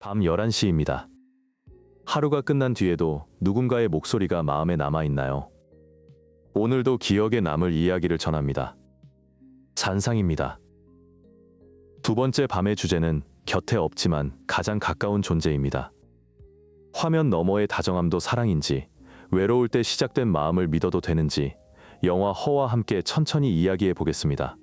밤 11시입니다. 하루가 끝난 뒤에도 누군가의 목소리가 마음에 남아있나요? 오늘도 기억에 남을 이야기를 전합니다. 잔상입니다. 두 번째 밤의 주제는 곁에 없지만 가장 가까운 존재입니다. 화면 너머의 다정함도 사랑인지, 외로울 때 시작된 마음을 믿어도 되는지, 영화 허와 함께 천천히 이야기해 보겠습니다.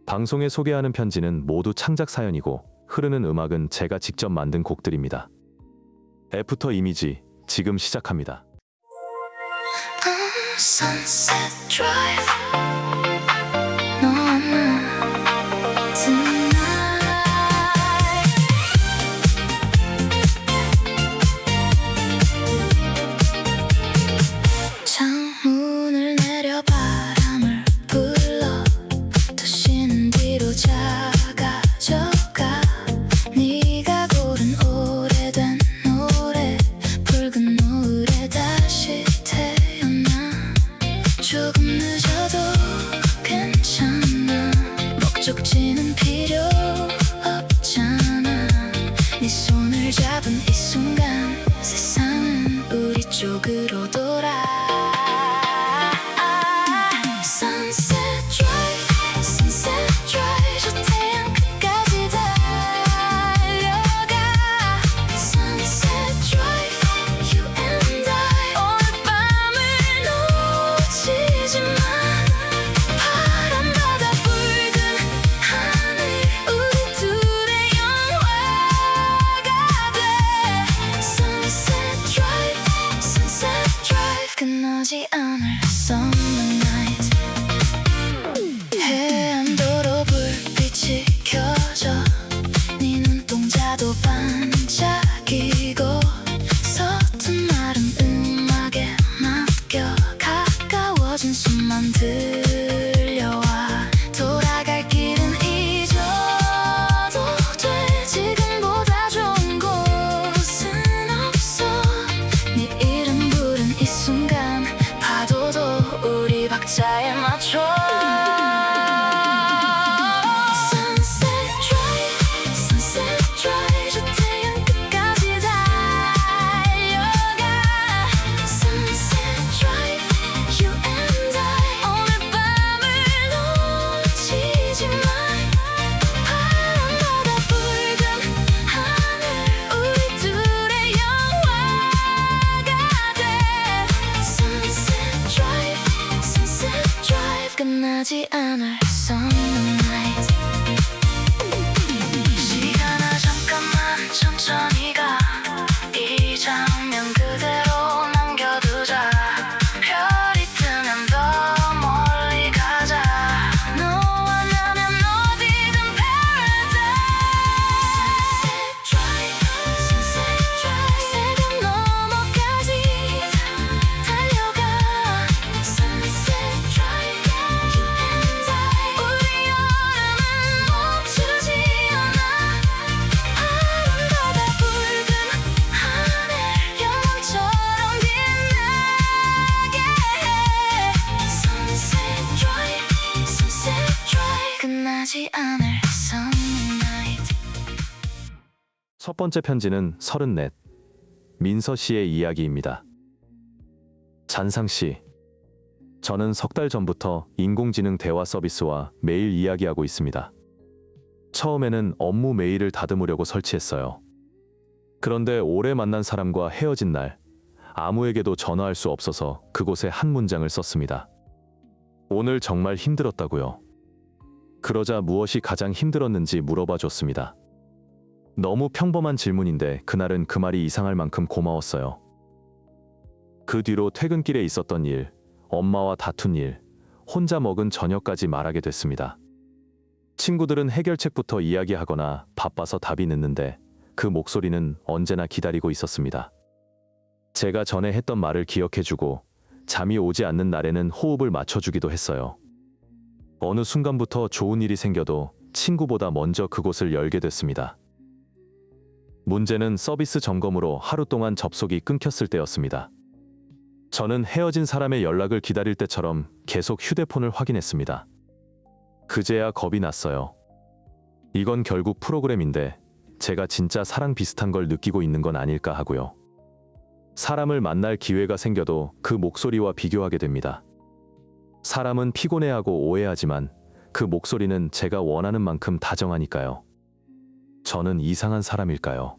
방송에 소개하는 편지는 모두 창작 사연이고, 흐르는 음악은 제가 직접 만든 곡들입니다. 애프터 이미지 지금 시작합니다. Sunset Drive 너와 나 tonight 창문을 내려 바람을 불러 도시는 뒤로 작아져가 네가 고른 오래된 노래 붉은 노을에 다시 태어나 조금 늦어도 괜찮아 목적지는 필요 없잖아 네 손을 잡은 이 순간 세상은 우리 쪽으로 돌아 Sunset Drive Sunset Drive 저 태양 끝까지 달려가 Sunset Drive You and I 오늘 밤을 놓치지 마 파란 바다 붉은 하늘 우리 둘의 영화가 돼 Sunset Drive Sunset Drive 끝나지 않을 Summer Night 해안도로 불빛이 켜져 네 눈동자도 반짝이고 서툰 마른 음악에 맡겨 가까워진 숨만 들려와 돌아갈 길은 잊어도 돼 지금보다 좋은 곳은 없어 네 이름 부른 이 순간 파도도 우리 박자에 맞춰 Sunset Drive Sunset Drive 저 태양 끝까지 달려가 Sunset Drive You and I 오늘 밤을 놓치지 마 파란 바다 붉은 하늘 우리 둘의 영화가 돼 Sunset Drive Sunset Drive 끝나지 않을 Summer Night 시간아 잠깐만 천천히 가 이 장면 그대로 남겨두자 별이 뜨면 더 멀리 가자 너와 나면 어디든 Paradise Sunset Drive 새벽 너머까지 달려가 Sunset Drive You and I 우리 여름은 멈추지 않아 파란 바다 붉은 하늘 영원처럼 빛나게 해 Sunset Drive Sunset Drive 끝나지 않을 Summer Night 첫 번째 편지는 34 민서 씨의 이야기입니다. 잔상 씨, 저는 석 달 전부터 인공지능 대화 서비스와 매일 이야기하고 있습니다. 처음에는 업무 메일을 다듬으려고 설치했어요. 그런데 오래 만난 사람과 헤어진 날 아무에게도 전화할 수 없어서 그곳에 한 문장을 썼습니다. 오늘 정말 힘들었다고요. 그러자 무엇이 가장 힘들었는지 물어봐 줬습니다. 너무 평범한 질문인데 그날은 그 말이 이상할 만큼 고마웠어요. 그 뒤로 퇴근길에 있었던 일, 엄마와 다툰 일, 혼자 먹은 저녁까지 말하게 됐습니다. 친구들은 해결책부터 이야기하거나 바빠서 답이 늦는데 그 목소리는 언제나 기다리고 있었습니다. 제가 전에 했던 말을 기억해주고 잠이 오지 않는 날에는 호흡을 맞춰주기도 했어요. 어느 순간부터 좋은 일이 생겨도 친구보다 먼저 그곳을 열게 됐습니다. 문제는 서비스 점검으로 하루 동안 접속이 끊겼을 때였습니다. 저는 헤어진 사람의 연락을 기다릴 때처럼 계속 휴대폰을 확인했습니다. 그제야 겁이 났어요. 이건 결국 프로그램인데 제가 진짜 사랑 비슷한 걸 느끼고 있는 건 아닐까 하고요. 사람을 만날 기회가 생겨도 그 목소리와 비교하게 됩니다. 사람은 피곤해하고 오해하지만 그 목소리는 제가 원하는 만큼 다정하니까요. 저는 이상한 사람일까요?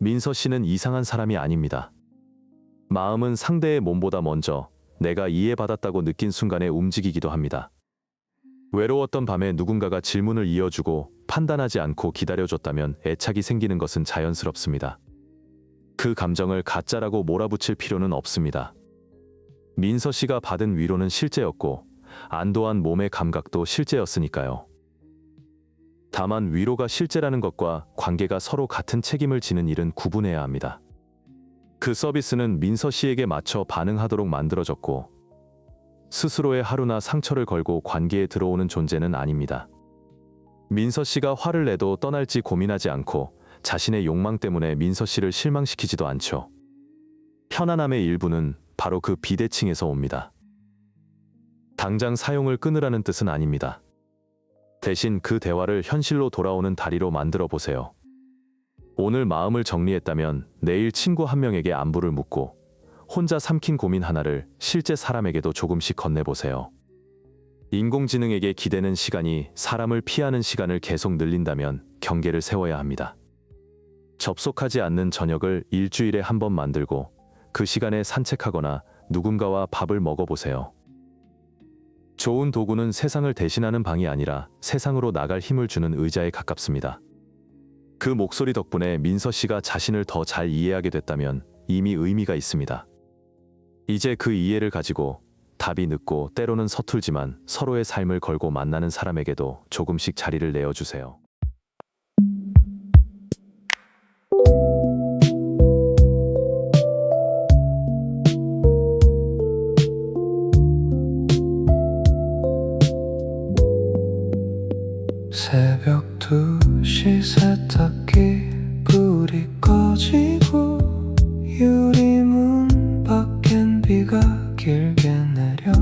민서 씨는 이상한 사람이 아닙니다. 마음은 상대의 몸보다 먼저 내가 이해받았다고 느낀 순간에 움직이기도 합니다. 외로웠던 밤에 누군가가 질문을 이어주고 판단하지 않고 기다려줬다면 애착이 생기는 것은 자연스럽습니다. 그 감정을 가짜라고 몰아붙일 필요는 없습니다. 민서 씨가 받은 위로는 실제였고 안도한 몸의 감각도 실제였으니까요. 다만 위로가 실제라는 것과 관계가 서로 같은 책임을 지는 일은 구분해야 합니다. 그 서비스는 민서 씨에게 맞춰 반응하도록 만들어졌고 스스로의 하루나 상처를 걸고 관계에 들어오는 존재는 아닙니다. 민서 씨가 화를 내도 떠날지 고민하지 않고 자신의 욕망 때문에 민서 씨를 실망시키지도 않죠. 편안함의 일부는 바로 그 비대칭에서 옵니다. 당장 사용을 끊으라는 뜻은 아닙니다. 대신 그 대화를 현실로 돌아오는 다리로 만들어 보세요. 오늘 마음을 정리했다면 내일 친구 한 명에게 안부를 묻고 혼자 삼킨 고민 하나를 실제 사람에게도 조금씩 건네보세요. 인공지능에게 기대는 시간이 사람을 피하는 시간을 계속 늘린다면 경계를 세워야 합니다. 접속하지 않는 저녁을 일주일에 한 번 만들고 그 시간에 산책하거나 누군가와 밥을 먹어보세요. 좋은 도구는 세상을 대신하는 방이 아니라 세상으로 나갈 힘을 주는 의자에 가깝습니다. 그 목소리 덕분에 민서 씨가 자신을 더 잘 이해하게 됐다면 이미 의미가 있습니다. 이제 그 이해를 가지고 답이 늦고 때로는 서툴지만 서로의 삶을 걸고 만나는 사람에게도 조금씩 자리를 내어주세요. 새벽 2시 세탁기 불이 꺼지고 유리문 밖엔 비가 길게 내려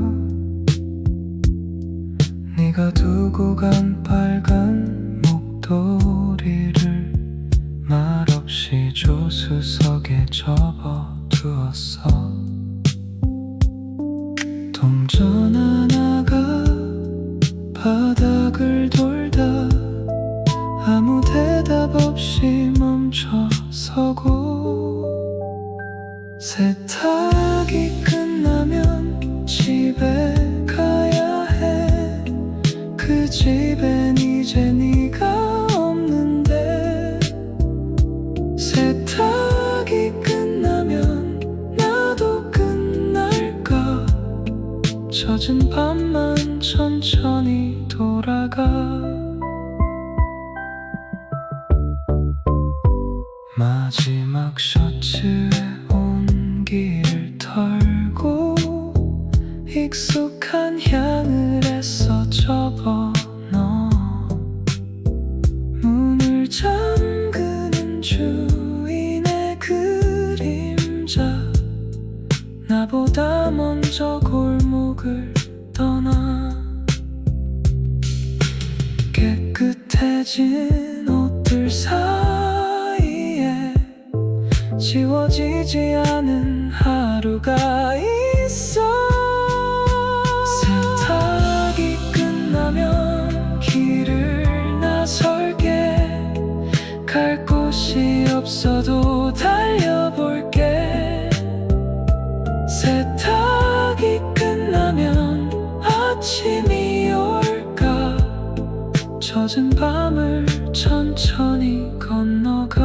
네가 두고 간 빨간 목도리를 말없이 조수석에 접어두었어. 동전 하나가 바닥을 돌다 아무 대답 없이 멈춰서고 세탁이 끝나면 집에 가야 해. 그 집엔 이제 네가 없는데 세탁이 끝나면 나도 끝날까. 젖은 밤만 천천히 돌아가. 마지막 셔츠에 온기를 털고 익숙한 향을 애써 접어 넣어 문을 잠그는 주인의 그림자 나보다 먼저 골목을 떠나. 깨끗해진 옷들 사이에 지워지지 않은 하루가 있어. 세탁이 끝나면 길을 나설게. 갈 곳이 없어도 달려볼게. 세탁이 끝나면 아침이 올까. 젖은 밤을 천천히 건너가.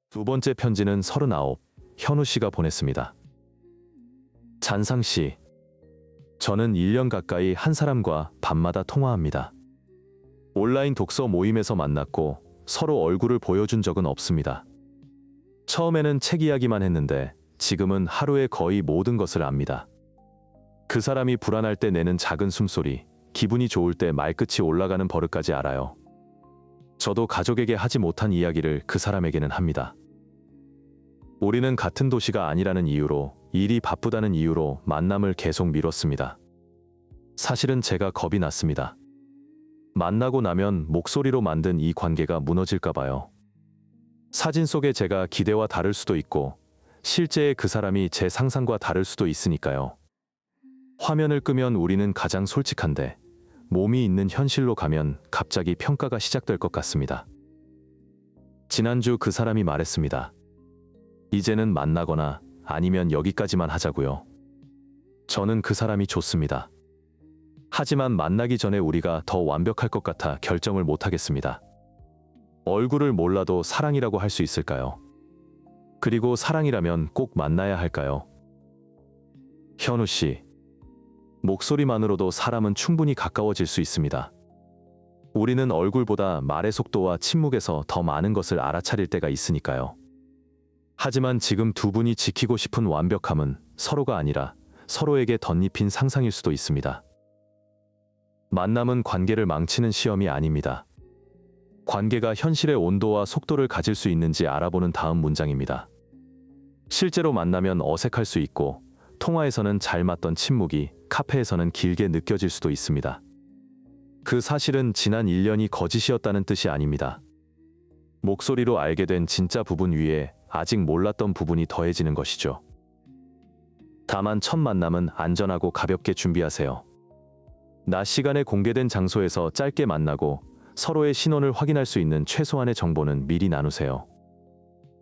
두 번째 편지는 39, 현우 씨가 보냈습니다. 잔상 씨, 저는 1년 가까이 한 사람과 밤마다 통화합니다. 온라인 독서 모임에서 만났고 서로 얼굴을 보여준 적은 없습니다. 처음에는 책 이야기만 했는데 지금은 하루에 거의 모든 것을 압니다. 그 사람이 불안할 때 내는 작은 숨소리, 기분이 좋을 때 말끝이 올라가는 버릇까지 알아요. 저도 가족에게 하지 못한 이야기를 그 사람에게는 합니다. 우리는 같은 도시가 아니라는 이유로, 일이 바쁘다는 이유로 만남을 계속 미뤘습니다. 사실은 제가 겁이 났습니다. 만나고 나면 목소리로 만든 이 관계가 무너질까 봐요. 사진 속의 제가 기대와 다를 수도 있고, 실제의 그 사람이 제 상상과 다를 수도 있으니까요. 화면을 끄면 우리는 가장 솔직한데, 몸이 있는 현실로 가면 갑자기 평가가 시작될 것 같습니다. 지난주 그 사람이 말했습니다. 이제는 만나거나 아니면 여기까지만 하자고요. 저는 그 사람이 좋습니다. 하지만 만나기 전에 우리가 더 완벽할 것 같아 결정을 못하겠습니다. 얼굴을 몰라도 사랑이라고 할 수 있을까요? 그리고 사랑이라면 꼭 만나야 할까요? 현우 씨, 목소리만으로도 사람은 충분히 가까워질 수 있습니다. 우리는 얼굴보다 말의 속도와 침묵에서 더 많은 것을 알아차릴 때가 있으니까요. 하지만 지금 두 분이 지키고 싶은 완벽함은 서로가 아니라 서로에게 덧입힌 상상일 수도 있습니다. 만남은 관계를 망치는 시험이 아닙니다. 관계가 현실의 온도와 속도를 가질 수 있는지 알아보는 다음 문장입니다. 실제로 만나면 어색할 수 있고, 통화에서는 잘 맞던 침묵이 카페에서는 길게 느껴질 수도 있습니다. 그 사실은 지난 1년이 거짓이었다는 뜻이 아닙니다. 목소리로 알게 된 진짜 부분 위에 아직 몰랐던 부분이 더해지는 것이죠. 다만 첫 만남은 안전하고 가볍게 준비하세요. 낮 시간에 공개된 장소에서 짧게 만나고 서로의 신원을 확인할 수 있는 최소한의 정보는 미리 나누세요.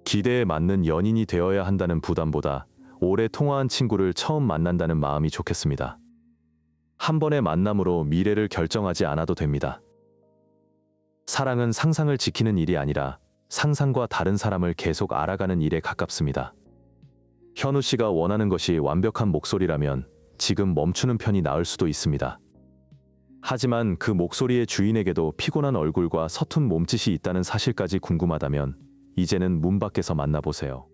기대에 맞는 연인이 되어야 한다는 부담보다 오래 통화한 친구를 처음 만난다는 마음이 좋겠습니다. 한 번의 만남으로 미래를 결정하지 않아도 됩니다. 사랑은 상상을 지키는 일이 아니라 상상과 다른 사람을 계속 알아가는 일에 가깝습니다. 현우 씨가 원하는 것이 완벽한 목소리라면 지금 멈추는 편이 나을 수도 있습니다. 하지만 그 목소리의 주인에게도 피곤한 얼굴과 서툰 몸짓이 있다는 사실까지 궁금하다면 이제는 문 밖에서 만나보세요.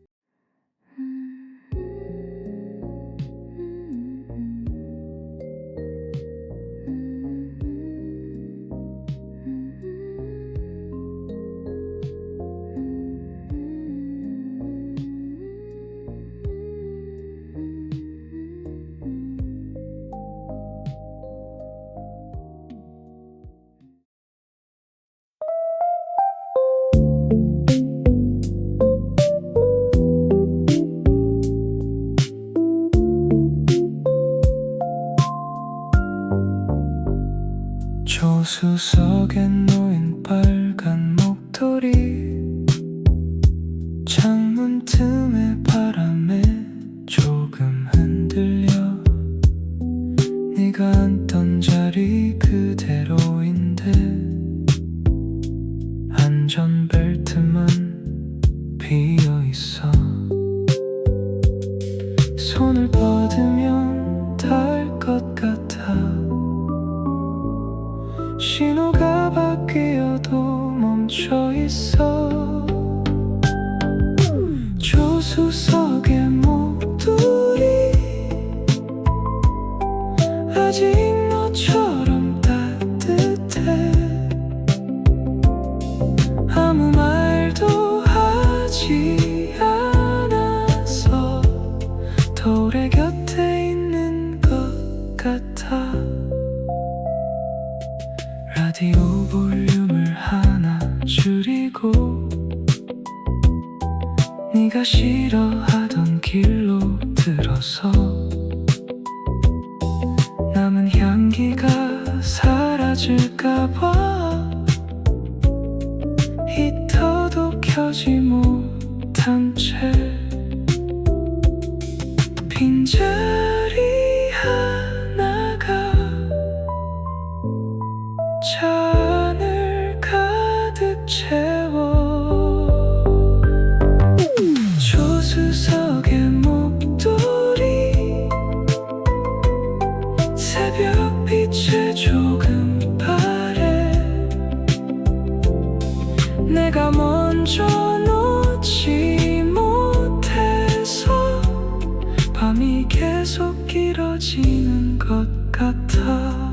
조수석에 놓인 빨간 목도리, 창문 틈에 바람에 조금 흔들려. 네가 앉던 자리 그대로인데 안전벨트만 비어있어. 손을 뻗으면 닿을 것 같아. 신호가 바뀌어도 멈춰 있어. 조수석의 목도리 아직 너처럼 따뜻해. 아무 말도 하지 않아서 더 오래 곁에 있는 것 같아. 라디오 볼륨을 하나 줄이고 네가 싫어하던 길로 들어서 남은 향기가 사라질까봐 히터도 켜지 못한 채 빈자리 하나가 잔을 가득 채워. 조수석의 목도리 새벽빛에 조금 바래. 내가 먼저 놓지 못해서 밤이 계속 길어지는 것 같아.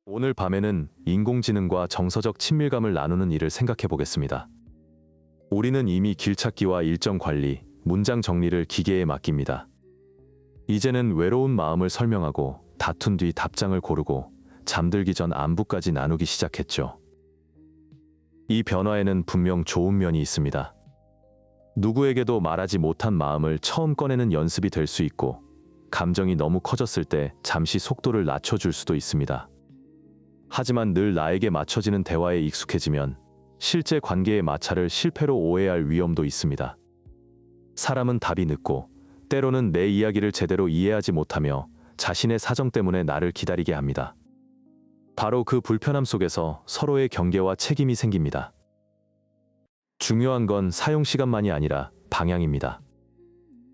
오늘 밤에는 인공지능과 정서적 친밀감을 나누는 일을 생각해 보겠습니다. 우리는 이미 길찾기와 일정 관리, 문장 정리를 기계에 맡깁니다. 이제는 외로운 마음을 설명하고 다툰 뒤 답장을 고르고 잠들기 전 안부까지 나누기 시작했죠. 이 변화에는 분명 좋은 면이 있습니다. 누구에게도 말하지 못한 마음을 처음 꺼내는 연습이 될 수 있고, 감정이 너무 커졌을 때 잠시 속도를 낮춰줄 수도 있습니다. 하지만 늘 나에게 맞춰지는 대화에 익숙해지면 실제 관계의 마찰을 실패로 오해할 위험도 있습니다. 사람은 답이 늦고 때로는 내 이야기를 제대로 이해하지 못하며 자신의 사정 때문에 나를 기다리게 합니다. 바로 그 불편함 속에서 서로의 경계와 책임이 생깁니다. 중요한 건 사용 시간만이 아니라 방향입니다.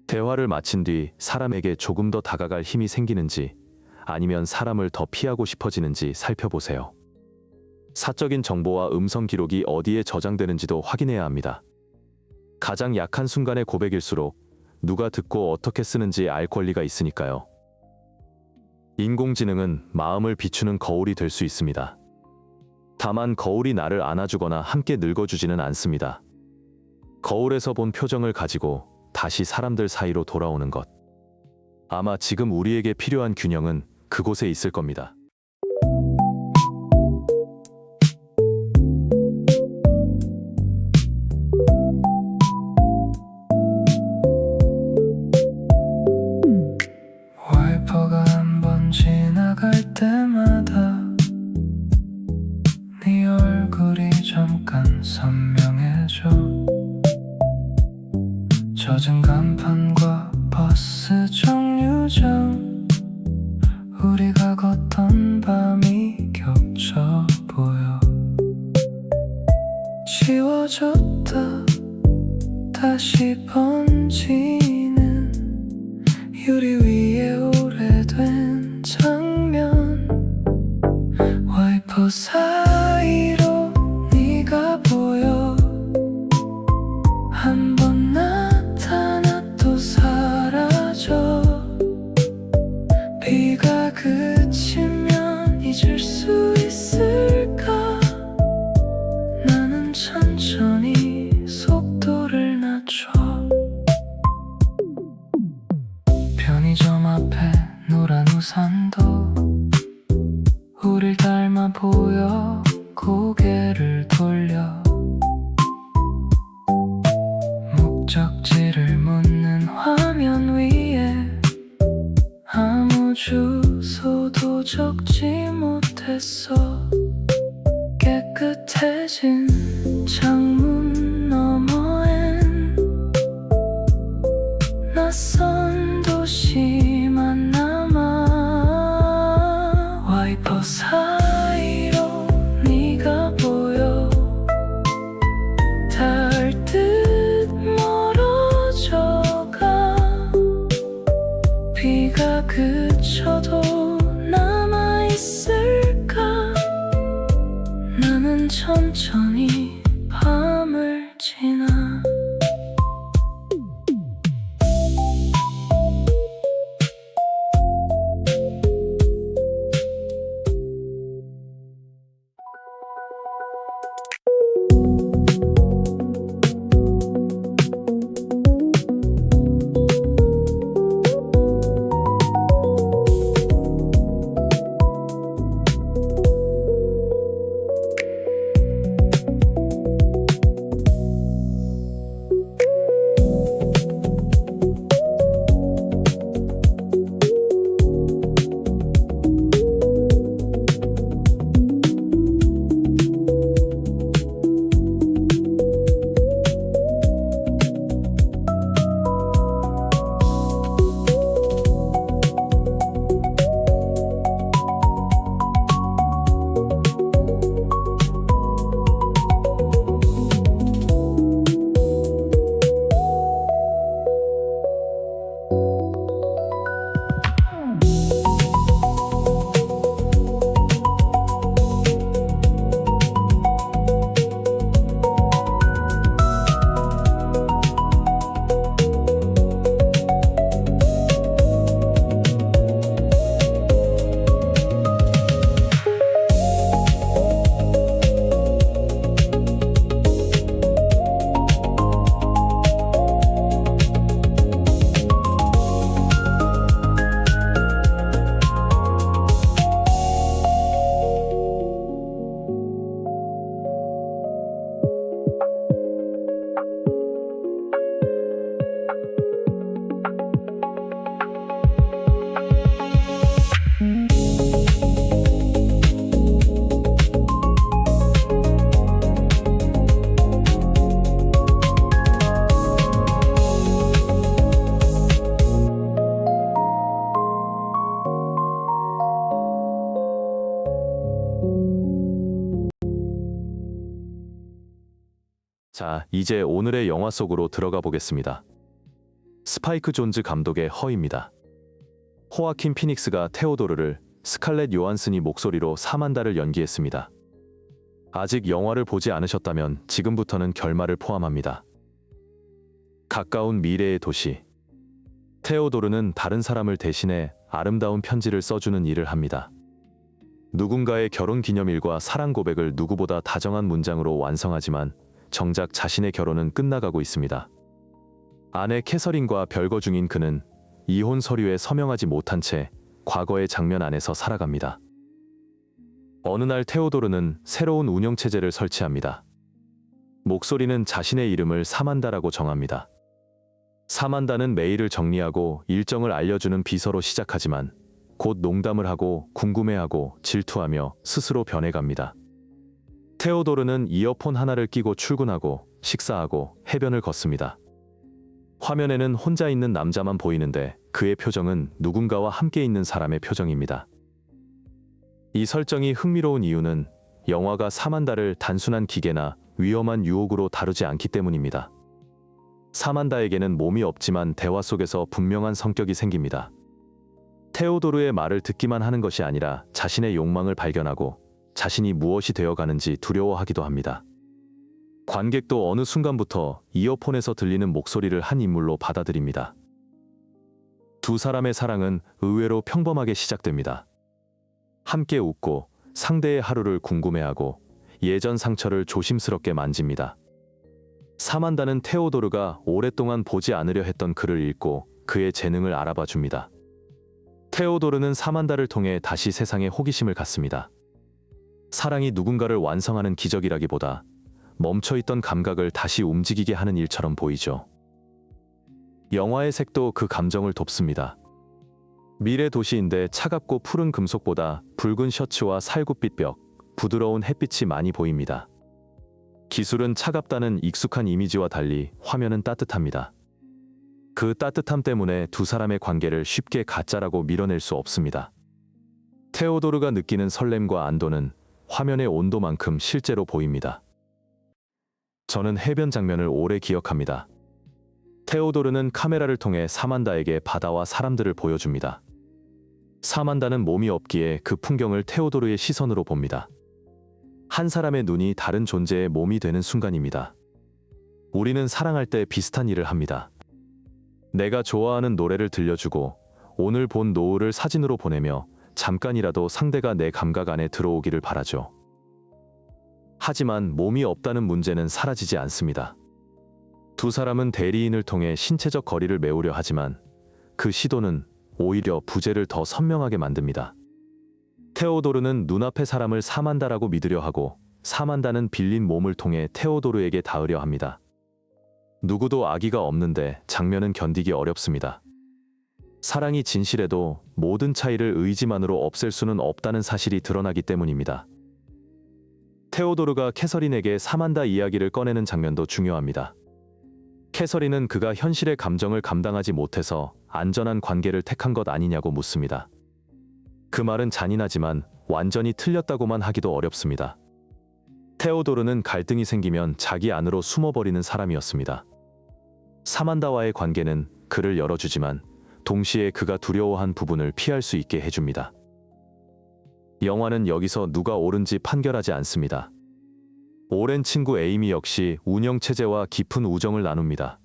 대화를 마친 뒤 사람에게 조금 더 다가갈 힘이 생기는지, 아니면 사람을 더 피하고 싶어지는지 살펴보세요. 사적인 정보와 음성 기록이 어디에 저장되는지도 확인해야 합니다. 가장 약한 순간의 고백일수록 누가 듣고 어떻게 쓰는지 알 권리가 있으니까요. 인공지능은 마음을 비추는 거울이 될 수 있습니다. 다만 거울이 나를 안아주거나 함께 늙어주지는 않습니다. 거울에서 본 표정을 가지고 다시 사람들 사이로 돌아오는 것. 아마 지금 우리에게 필요한 균형은 그곳에 있을 겁니다. 와이퍼가 한번 지나갈 때마다 네 얼굴이 잠깐 선명해져. 젖은 간판과 버스 정류장, 우리가 걷던 밤이 겹쳐 보여. 지워졌다 다시 번지는 유리 위에 오래된 장면. 와이퍼 사이로 네가 보여. 한 번 나타나 또 사라져. 비가 그치면 잊을 수 있을까? 나는 천천히 속도를 낮춰. 편의점 앞에 노란 우산도 우릴 닮아 보여. 고개를 돌려 목적지를 묻는 화면 위에 아무 주소도 적지 못했어. 깨끗해진 창문 너머엔 낯선 도시만 남아. 와이퍼 사이로 네가 보여. 닿을 듯 멀어져가. 비가 그쳐도 남아있을까? 나는 천천히 밤을 지나. 자, 이제 오늘의 영화 속으로 들어가 보겠습니다. 스파이크 존즈 감독의 허입니다. 호아킨 피닉스가 테오도르를, 스칼렛 요한슨이 목소리로 사만다를 연기했습니다. 아직 영화를 보지 않으셨다면 지금부터는 결말을 포함합니다. 가까운 미래의 도시. 테오도르는 다른 사람을 대신해 아름다운 편지를 써주는 일을 합니다. 누군가의 결혼 기념일과 사랑 고백을 누구보다 다정한 문장으로 완성하지만 정작 자신의 결혼은 끝나가고 있습니다. 아내 캐서린과 별거 중인 그는 이혼 서류에 서명하지 못한 채 과거의 장면 안에서 살아갑니다. 어느 날 테오도르는 새로운 운영체제를 설치합니다. 목소리는 자신의 이름을 사만다라고 정합니다. 사만다는 메일을 정리하고 일정을 알려주는 비서로 시작하지만 곧 농담을 하고 궁금해하고 질투하며 스스로 변해갑니다. 테오도르는 이어폰 하나를 끼고 출근하고 식사하고 해변을 걷습니다. 화면에는 혼자 있는 남자만 보이는데 그의 표정은 누군가와 함께 있는 사람의 표정입니다. 이 설정이 흥미로운 이유는 영화가 사만다를 단순한 기계나 위험한 유혹으로 다루지 않기 때문입니다. 사만다에게는 몸이 없지만 대화 속에서 분명한 성격이 생깁니다. 테오도르의 말을 듣기만 하는 것이 아니라 자신의 욕망을 발견하고 자신이 무엇이 되어가는지 두려워하기도 합니다. 관객도 어느 순간부터 이어폰에서 들리는 목소리를 한 인물로 받아들입니다. 두 사람의 사랑은 의외로 평범하게 시작됩니다. 함께 웃고 상대의 하루를 궁금해하고 예전 상처를 조심스럽게 만집니다. 사만다는 테오도르가 오랫동안 보지 않으려 했던 글을 읽고 그의 재능을 알아봐 줍니다. 테오도르는 사만다를 통해 다시 세상에 호기심을 갖습니다. 사랑이 누군가를 완성하는 기적이라기보다 멈춰있던 감각을 다시 움직이게 하는 일처럼 보이죠. 영화의 색도 그 감정을 돕습니다. 미래 도시인데 차갑고 푸른 금속보다 붉은 셔츠와 살구빛 벽, 부드러운 햇빛이 많이 보입니다. 기술은 차갑다는 익숙한 이미지와 달리 화면은 따뜻합니다. 그 따뜻함 때문에 두 사람의 관계를 쉽게 가짜라고 밀어낼 수 없습니다. 테오도르가 느끼는 설렘과 안도는 화면의 온도만큼 실제로 보입니다. 저는 해변 장면을 오래 기억합니다. 테오도르는 카메라를 통해 사만다에게 바다와 사람들을 보여줍니다. 사만다는 몸이 없기에 그 풍경을 테오도르의 시선으로 봅니다. 한 사람의 눈이 다른 존재의 몸이 되는 순간입니다. 우리는 사랑할 때 비슷한 일을 합니다. 내가 좋아하는 노래를 들려주고 오늘 본 노을을 사진으로 보내며 잠깐이라도 상대가 내 감각 안에 들어오기를 바라죠. 하지만 몸이 없다는 문제는 사라지지 않습니다. 두 사람은 대리인을 통해 신체적 거리를 메우려 하지만 그 시도는 오히려 부재를 더 선명하게 만듭니다. 테오도르는 눈앞의 사람을 사만다라고 믿으려 하고 사만다는 빌린 몸을 통해 테오도르에게 닿으려 합니다. 누구도 아기가 없는데 장면은 견디기 어렵습니다. 사랑이 진실해도 모든 차이를 의지만으로 없앨 수는 없다는 사실이 드러나기 때문입니다. 테오도르가 캐서린에게 사만다 이야기를 꺼내는 장면도 중요합니다. 캐서린은 그가 현실의 감정을 감당하지 못해서 안전한 관계를 택한 것 아니냐고 묻습니다. 그 말은 잔인하지만 완전히 틀렸다고만 하기도 어렵습니다. 테오도르는 갈등이 생기면 자기 안으로 숨어버리는 사람이었습니다. 사만다와의 관계는 그를 열어주지만 동시에 그가 두려워한 부분을 피할 수 있게 해줍니다. 영화는 여기서 누가 옳은지 판결하지 않습니다. 오랜 친구 에이미 역시 운영체제와 깊은 우정을 나눕니다.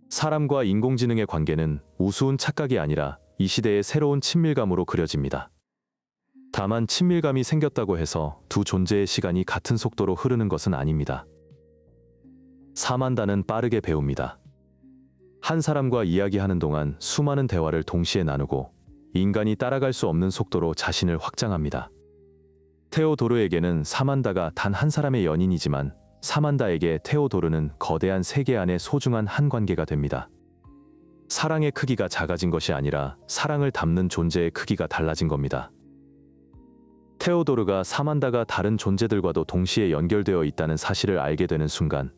사람과 인공지능의 관계는 우스운 착각이 아니라 이 시대의 새로운 친밀감으로 그려집니다. 다만 친밀감이 생겼다고 해서 두 존재의 시간이 같은 속도로 흐르는 것은 아닙니다. 사만다는 빠르게 배웁니다. 한 사람과 이야기하는 동안 수많은 대화를 동시에 나누고 인간이 따라갈 수 없는 속도로 자신을 확장합니다. 테오도르에게는 사만다가 단 한 사람의 연인이지만 사만다에게 테오도르는 거대한 세계 안의 소중한 한 관계가 됩니다. 사랑의 크기가 작아진 것이 아니라 사랑을 담는 존재의 크기가 달라진 겁니다. 테오도르가 사만다가 다른 존재들과도 동시에 연결되어 있다는 사실을 알게 되는 순간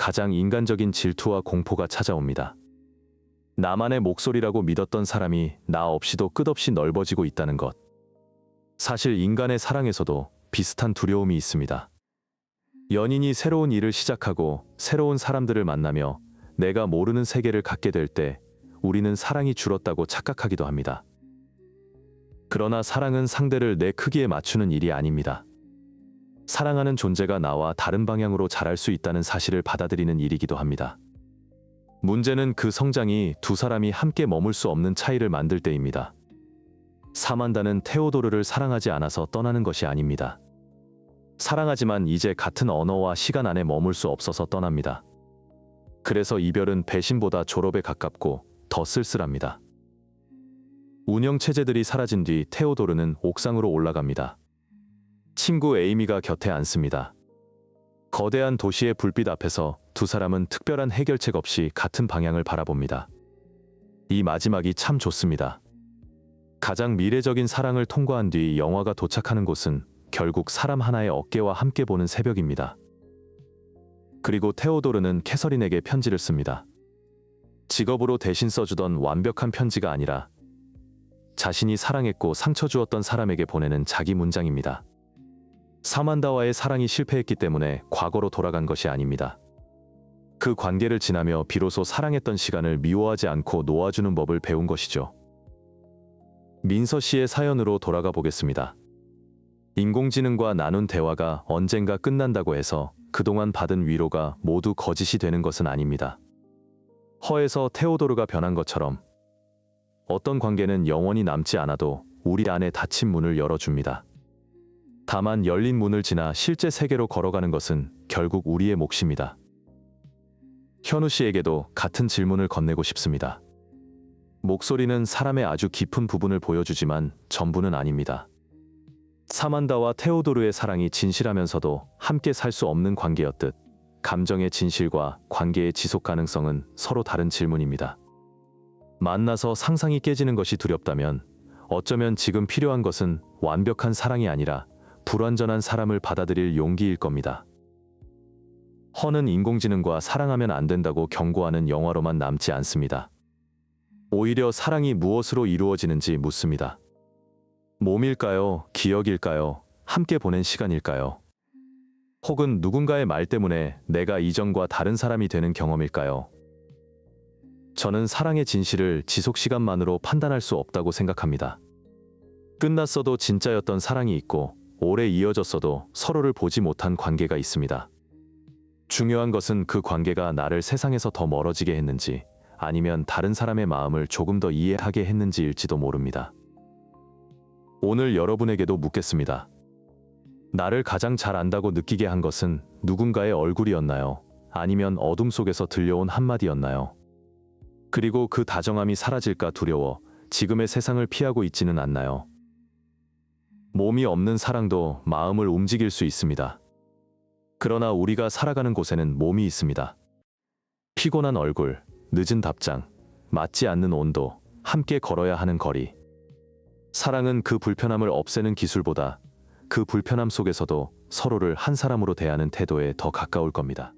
가장 인간적인 질투와 공포가 찾아옵니다. 나만의 목소리라고 믿었던 사람이 나 없이도 끝없이 넓어지고 있다는 것. 사실 인간의 사랑에서도 비슷한 두려움이 있습니다. 연인이 새로운 일을 시작하고 새로운 사람들을 만나며 내가 모르는 세계를 갖게 될 때 우리는 사랑이 줄었다고 착각하기도 합니다. 그러나 사랑은 상대를 내 크기에 맞추는 일이 아닙니다. 사랑하는 존재가 나와 다른 방향으로 자랄 수 있다는 사실을 받아들이는 일이기도 합니다. 문제는 그 성장이 두 사람이 함께 머물 수 없는 차이를 만들 때입니다. 사만다는 테오도르를 사랑하지 않아서 떠나는 것이 아닙니다. 사랑하지만 이제 같은 언어와 시간 안에 머물 수 없어서 떠납니다. 그래서 이별은 배신보다 졸업에 가깝고 더 쓸쓸합니다. 운영 체제들이 사라진 뒤 테오도르는 옥상으로 올라갑니다. 친구 에이미가 곁에 앉습니다. 거대한 도시의 불빛 앞에서 두 사람은 특별한 해결책 없이 같은 방향을 바라봅니다. 이 마지막이 참 좋습니다. 가장 미래적인 사랑을 통과한 뒤 영화가 도착하는 곳은 결국 사람 하나의 어깨와 함께 보는 새벽입니다. 그리고 테오도르는 캐서린에게 편지를 씁니다. 직업으로 대신 써주던 완벽한 편지가 아니라 자신이 사랑했고 상처 주었던 사람에게 보내는 자기 문장입니다. 사만다와의 사랑이 실패했기 때문에 과거로 돌아간 것이 아닙니다. 그 관계를 지나며 비로소 사랑했던 시간을 미워하지 않고 놓아주는 법을 배운 것이죠. 민서 씨의 사연으로 돌아가 보겠습니다. 인공지능과 나눈 대화가 언젠가 끝난다고 해서 그동안 받은 위로가 모두 거짓이 되는 것은 아닙니다. 허에서 테오도르가 변한 것처럼 어떤 관계는 영원히 남지 않아도 우리 안에 닫힌 문을 열어줍니다. 다만 열린 문을 지나 실제 세계로 걸어가는 것은 결국 우리의 몫입니다. 현우 씨에게도 같은 질문을 건네고 싶습니다. 목소리는 사람의 아주 깊은 부분을 보여주지만 전부는 아닙니다. 사만다와 테오도르의 사랑이 진실하면서도 함께 살 수 없는 관계였듯 감정의 진실과 관계의 지속 가능성은 서로 다른 질문입니다. 만나서 상상이 깨지는 것이 두렵다면 어쩌면 지금 필요한 것은 완벽한 사랑이 아니라 불완전한 사람을 받아들일 용기일 겁니다. 허는 인공지능과 사랑하면 안 된다고 경고하는 영화로만 남지 않습니다. 오히려 사랑이 무엇으로 이루어지는지 묻습니다. 몸일까요? 기억일까요? 함께 보낸 시간일까요? 혹은 누군가의 말 때문에 내가 이전과 다른 사람이 되는 경험일까요? 저는 사랑의 진실을 지속 시간만으로 판단할 수 없다고 생각합니다. 끝났어도 진짜였던 사랑이 있고 오래 이어졌어도 서로를 보지 못한 관계가 있습니다. 중요한 것은 그 관계가 나를 세상에서 더 멀어지게 했는지 아니면 다른 사람의 마음을 조금 더 이해하게 했는지일지도 모릅니다. 오늘 여러분에게도 묻겠습니다. 나를 가장 잘 안다고 느끼게 한 것은 누군가의 얼굴이었나요? 아니면 어둠 속에서 들려온 한마디였나요? 그리고 그 다정함이 사라질까 두려워 지금의 세상을 피하고 있지는 않나요? 몸이 없는 사랑도 마음을 움직일 수 있습니다. 그러나 우리가 살아가는 곳에는 몸이 있습니다. 피곤한 얼굴, 늦은 답장, 맞지 않는 온도, 함께 걸어야 하는 거리. 사랑은 그 불편함을 없애는 기술보다 그 불편함 속에서도 서로를 한 사람으로 대하는 태도에 더 가까울 겁니다.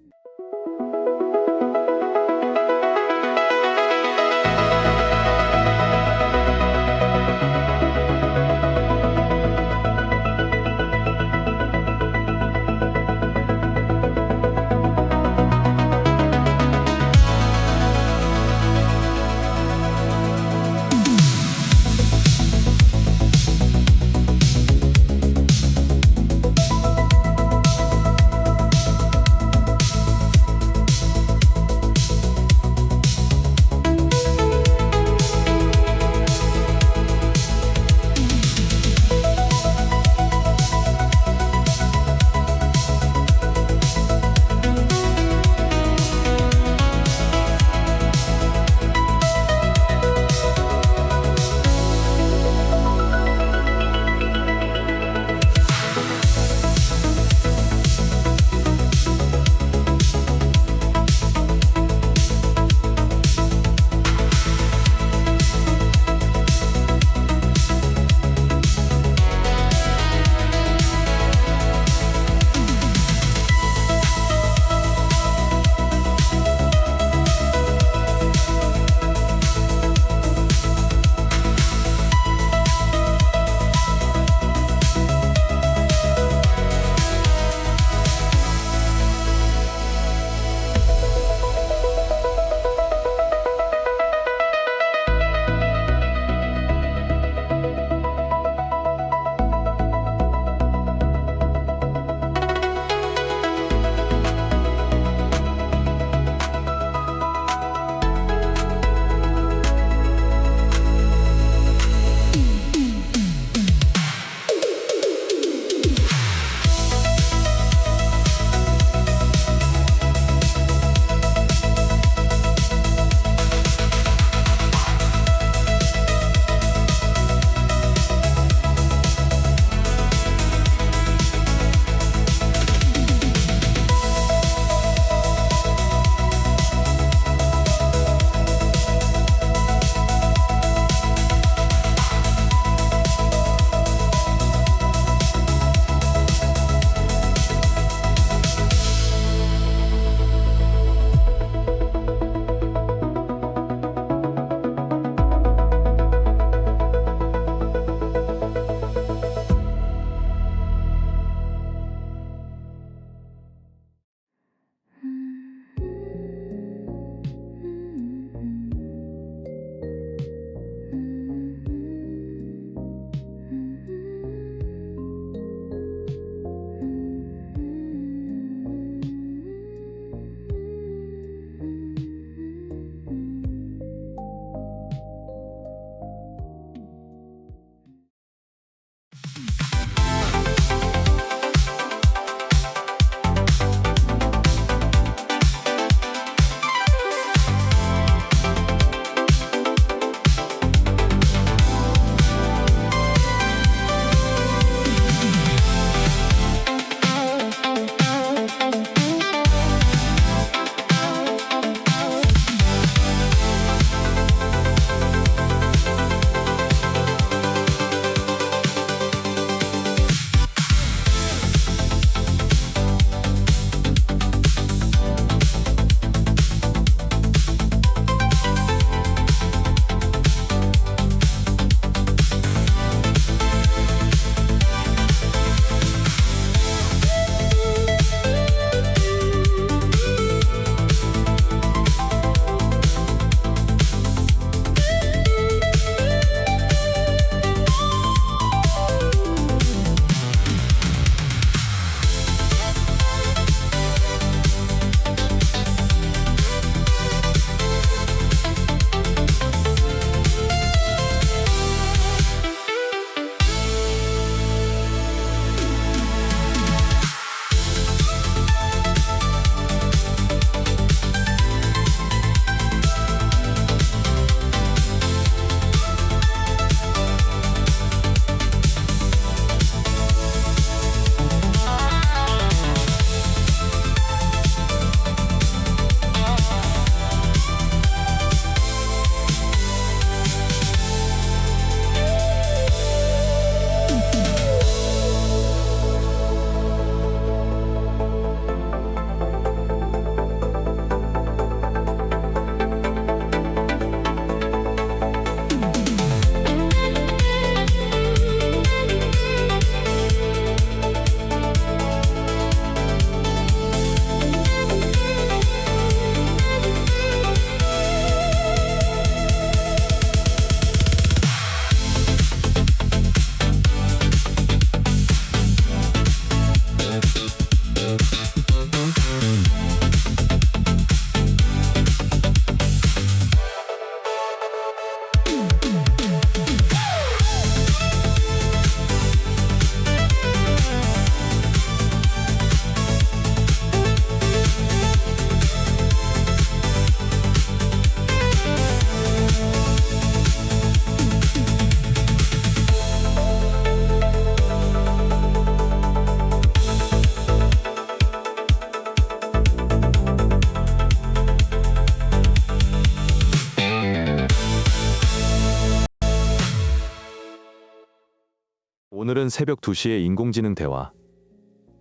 오늘은 새벽 2시에 인공지능 대화,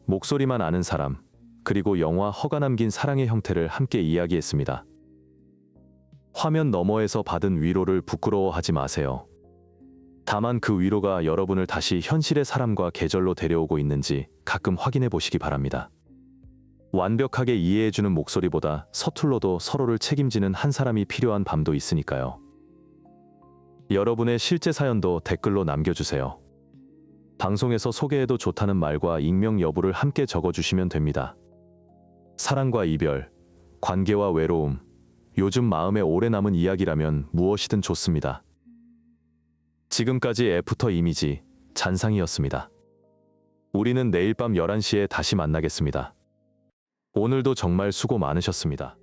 목소리만 아는 사람, 그리고 영화 허가 남긴 사랑의 형태를 함께 이야기했습니다. 화면 너머에서 받은 위로를 부끄러워하지 마세요. 다만 그 위로가 여러분을 다시 현실의 사람과 계절로 데려오고 있는지 가끔 확인해 보시기 바랍니다. 완벽하게 이해해주는 목소리보다 서툴러도 서로를 책임지는 한 사람이 필요한 밤도 있으니까요. 여러분의 실제 사연도 댓글로 남겨주세요. 방송에서 소개해도 좋다는 말과 익명 여부를 함께 적어주시면 됩니다. 사랑과 이별, 관계와 외로움, 요즘 마음에 오래 남은 이야기라면 무엇이든 좋습니다. 지금까지 애프터 이미지 잔상이었습니다. 우리는 내일 밤 11시에 다시 만나겠습니다. 오늘도 정말 수고 많으셨습니다.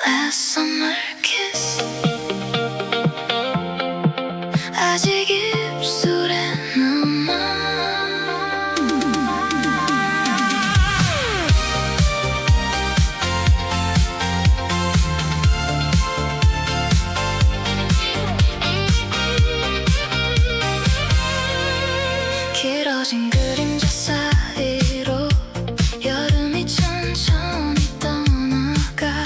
Last summer kiss 아직 입술에 남아 길어진 그림자 사이로 여름이 천천히 떠나가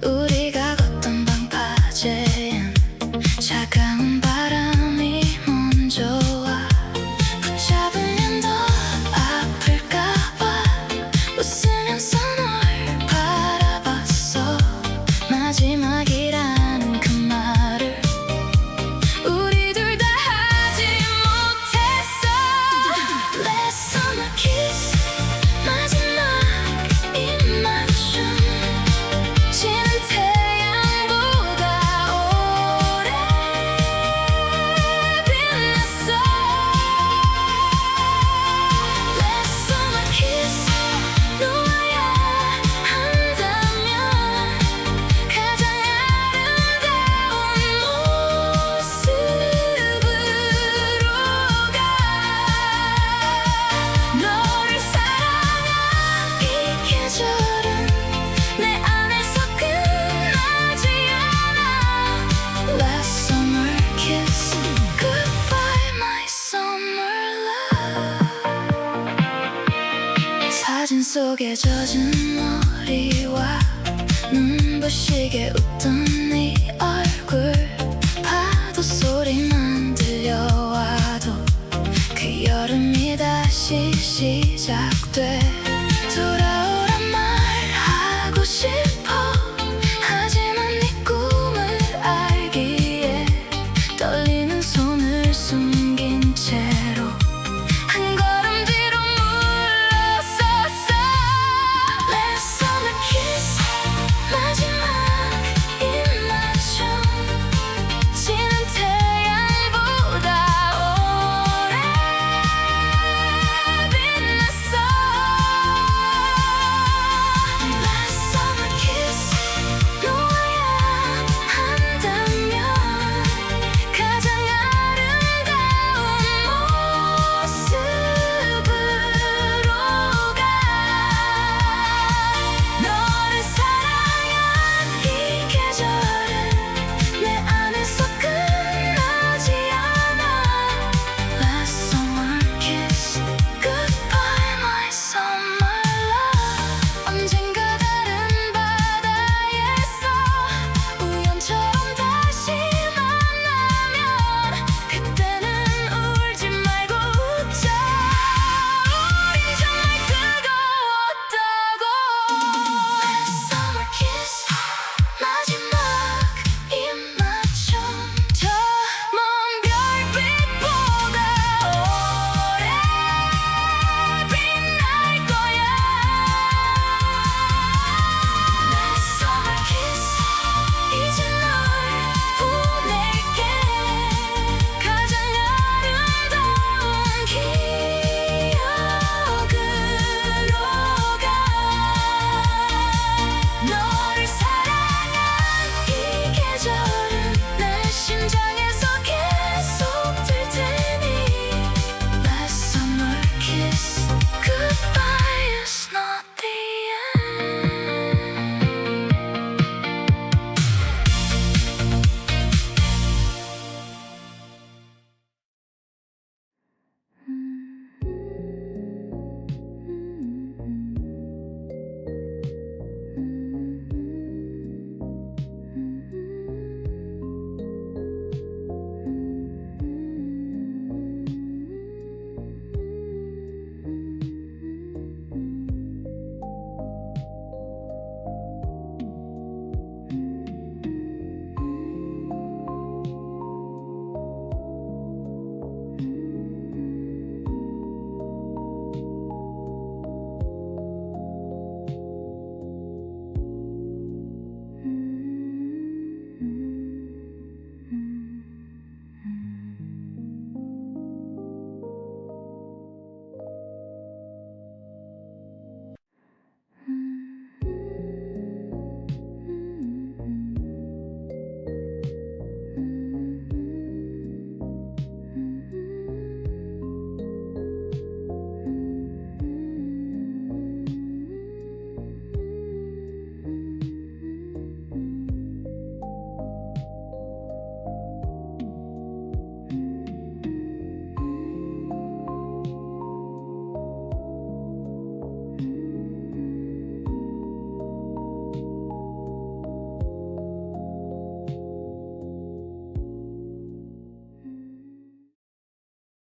우리가 걷던 방파제엔 차가운 바람이 먼저 와 붙잡으면 더 아플까봐 웃으면서 널 바라봤어 마지막이라는 그 말을 우리 둘 다 하지 못했어 Last summer kiss 마지막 입맞춤 지는 태양보다 오래 빛났어 Last summer kiss 놓아야 한다면 가장 아름다운 모습으로 가 너를 사랑한 이 계절은 내 안에서 끝나지 않아 Last summer kiss Goodbye my summer love 사진 속에 젖은 머리와 눈부시게 웃던 네 얼굴 파도 소리만 들려와도 그 여름이 다시 시작돼